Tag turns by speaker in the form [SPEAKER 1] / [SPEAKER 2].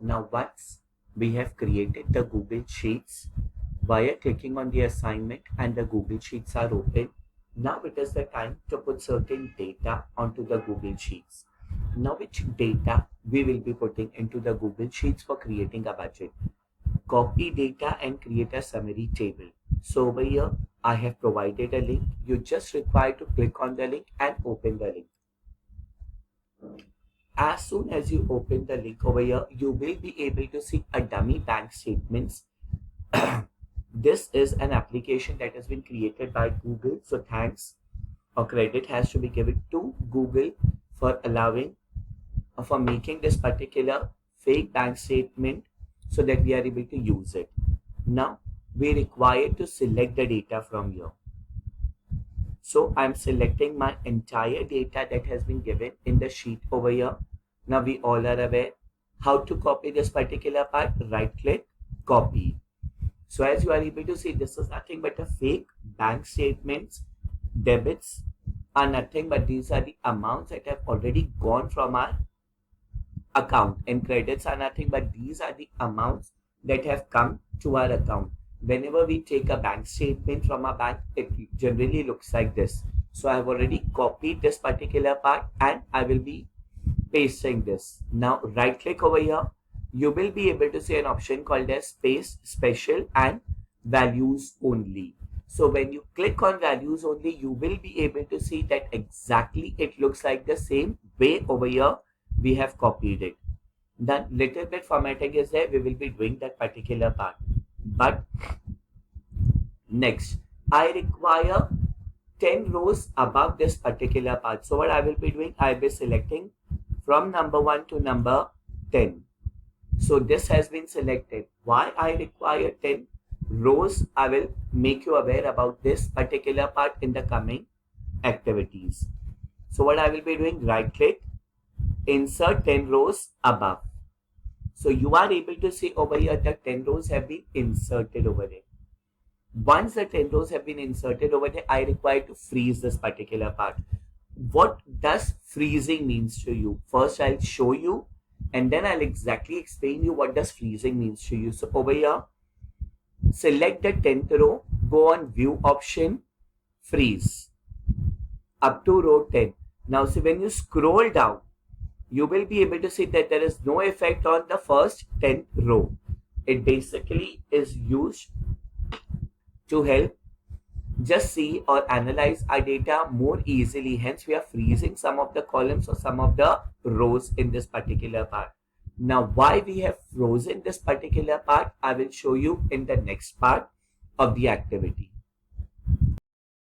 [SPEAKER 1] Now once we have created the Google Sheets via clicking on the assignment and the Google Sheets are open, now it is the time to put certain data onto the Google Sheets. Now which data we will be putting into the Google Sheets for creating a budget? Copy data and create a summary table. So over here I have provided a link. You just require to click on the link and open the link. As soon as you open the link over here, you will be able to see a dummy bank statements. This is an application that has been created by Google. So thanks or credit has to be given to Google for allowing for making this particular fake bank statement so that we are able to use it. Now we require to select the data from here. So I'm selecting my entire data that has been given in the sheet over here. Now we all are aware how to copy this particular part. Right click, copy. So as you are able to see, this is nothing but a fake bank statements. Debits are nothing but these are the amounts that have already gone from our account, and credits are nothing but these are the amounts that have come to our account. Whenever we take a bank statement from a bank, it generally looks like this. So I have already copied this particular part and I will be pasting this. Now right click over here, you will be able to see an option called as paste special and values only. So when you click on values only, you will be able to see that exactly it looks like the same way over here we have copied it. Then little bit formatting is there, we will be doing that particular part. But next I require 10 rows above this particular part. So what I will be doing, I will be selecting from number 1 to number 10. So this has been selected. Why I require 10 rows, I will make you aware about this particular part in the coming activities. So what I will be doing, right click, insert 10 rows above. So you are able to see over here that 10 rows have been inserted over there. Once the 10 rows have been inserted over there, I require to freeze this particular part. What does freezing means to you? First I'll show you and then I'll exactly explain you what does freezing means to you. So over here, select the 10th row, go on view option, freeze up to row 10. Now see, when you scroll down, you will be able to see that there is no effect on the first 10th row. It basically is used to help just see or analyze our data more easily. Hence we are freezing some of the columns or some of the rows in this particular part. Now why we have frozen this particular part, I will show you in the next part of the activity.